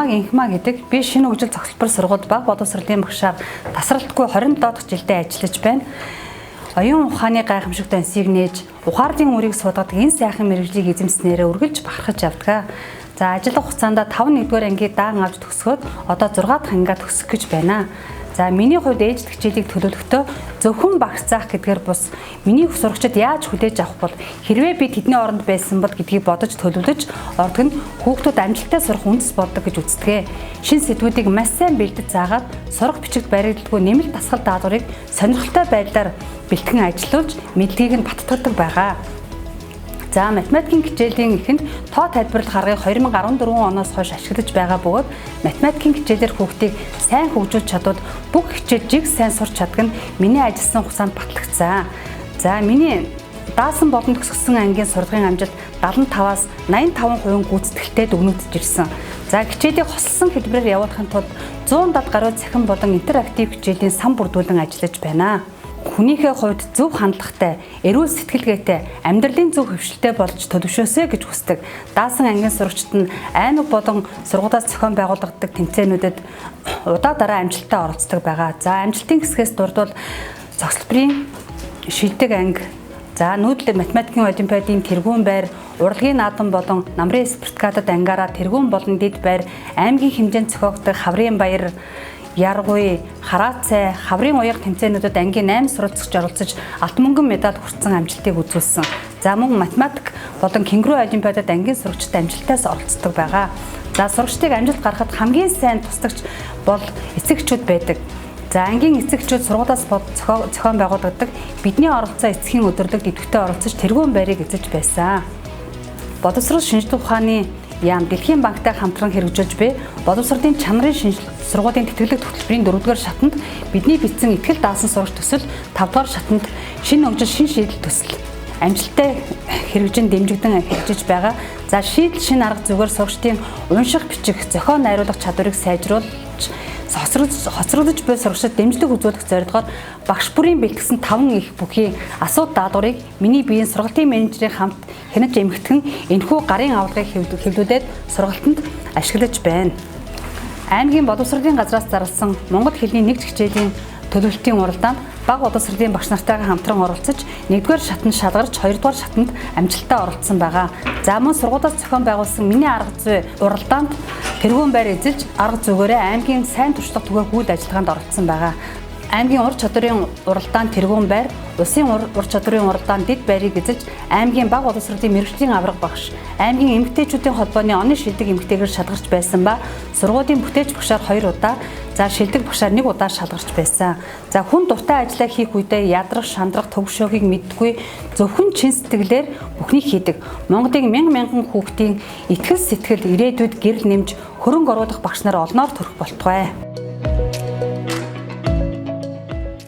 баг инхма гэдэг би шинэ хөгжил цогцлбор сургууль баг боловсролын багшаар тасралтгүй 20 дахь жилдээ ажиллаж байна. Оюун ухааны гайхамшигт ансийг нээж ухаарлын үрийг суудгадаг энэ сайхан мэргэжлийг эзэмснээрээ үргэлж бахархаж явдаг. За ажиллах хугацаанд 5-1-р ангийг даан авч төгсгөөд одоо 6 дахь ангиа төгсөх гэж байна. За миний хувьд ээж хичээлийг төлөвлөхдөө зөвхөн багш заах гэдгээр бус миний сурагчид яаж хүлээж авах бол хэрвээ би тэдний оронд байсан бол гэдгийг бодож төлөвлөж ордог нь хүүхдүүд амжилттай сурах үндэс болдог гэж үздэг. Шинэ сэдвүүдийг маш сайн бэлдэж заагаад сурах бичигт баригдалгүй нэмэлт дасгал даалгаврыг сонирхолтой байдлаар бэлтгэн ажиллуулж мэдлэгийг нь баттгадаг байгаа. За математикийн хичээлийн эхэнд тоо тайлбарлах аргыг 2014 оноос хойш ашиглаж байгаа бөгөөд математикийн хичээлээр хүүхдийг сайн хөгжүүлж чадвал бүх хичээл жиг сайн сурч чаддаг нь миний ажилласан хугацаанд батлагдсан. За миний даасан болон төгсгсөн ангийн сургалтын амжилт 75-аас 85% гүйцэтгэлтэй дүгнэгдэж ирсэн. За хичээлийг хослсон хэлбэрээр явуулахын тулд 170 гаруй цахим болон интерактив хичээлийн сан бүрдүүлэн ажиллаж байна. Хүнийхээ хувьд зөв хандлагатай, эрүүл сэтгэлгээтэй, амьдралын зөв хөвшилтэй болж төлөвшөөсэй гэж хүсдэг. Даасан ангийн сурагчид нь айнуг болон сургуулиас зохион байгуулагддаг тэмцээнүүдэд удаа дараа амжилттай оролцдог байгаа. За амжилтын хэсгээс дурдвал цогцлборын шилдэг анги, за нүүдэл математикийн олимпиадын тэргүүн байр, урлагийн наадам болон намрын спартакиадад ангаараа тэргүүн болон дэд байр, аймгийн хэмжээнд зохиогддог хаврын баяр, Яргуй, Хараацай, хаврын уяг тэмцээнүүдэд ангийн 8 суралцагч оролцож алт мөнгөн медаль хүртсэн амжилтыг үзүүлсэн. За мөн математик болон кенгуру олимпиадад ангийн сурагчид амжилтаас оролцдог байгаа. За сурагчдыг амжилт гаргахад хамгийн сайн тусдагч бол эцэгчүүд байдаг. За ангийн эцэгчүүд сургуулиас зохион байгуулагддаг бидний оролцоо эцгийн өдөрлөгт идэвхтэй оролцож тэргүүн байрыг эзэж байсан. Боловсрол шинжилгээ ухааны яам Дэлхийн банктай хамтран хэрэгжүүлж буй боловсролын чанарын шинжилгээ сургуулийн тэтгэлэг хөтөлбөрийн 4-р шатанд бидний бичсэн ихтгэл даасан сурагч төсөл 5-р шатанд шинэ хөгжил шинэ шийдэл төсөл амжилттай хэрэгжин дэмжигдэн хэрэгжиж байгаа. За шийдэл шинэ арга зүгээр сурагчдын унших, бичих, зохион найруулах чадварыг сайжруулж хоцрогдож буй сурагчид дэмжлэг үзүүлэх зорилгоор багш бүрийн бэлтгэсэн 5 их бүхий асууд даалгаврыг миний биеийн сургалтын менежерийн хамт хянаж эмхтгэн энэхүү гарын авалгыг хэвлүүлээд сургалтанд ашиглаж байна. Аймгийн боловсролын газраас зарласан Монгол хэлний нэгж хичээлийн төлөвлөлтийн уралдаанд бага боловсролын багш нартайгаа хамтран оролцож 1-р шатанд шалгарч 2-р шатанд амжилттай оролцсон байгаа. За мөн сургуулиас зохион байгуулсан миний арга зүй уралдаанд тэргүүн байр эзэлж арга зүгээрээ аймгийн сайн туршлага түгээх үйл ажиллагаанд оролцсон байгаа. Аймгийн ур чадварын уралдаанд тэргүүн байр, улсын ур чадварын уралдаанд дэд байрыг эзэлж аймгийн бага боловсролын мэргэжлийн авраг багш, аймгийн эмэгтэйчүүдийн холбооны оны шилдэг эмэгтэйгээр шалгарч байсан ба сургуулийн бүтээч багшаар 2 удаа, за шилдэг багшаар 1 удаа шалгарч байсан. За хүн дуртай ажиллаа хийх үедээ ядрах, шандрах, төвшөөгийг мэддэггүй зөвхөн чин сэтгэлээр бүхнийг хийдэг. Монголын мянган хүүхдийн итгэл сэтгэл ирээдүйд гэрэл нэмж хөрөнгө оруулах багш нар олноор төрөх болтугай.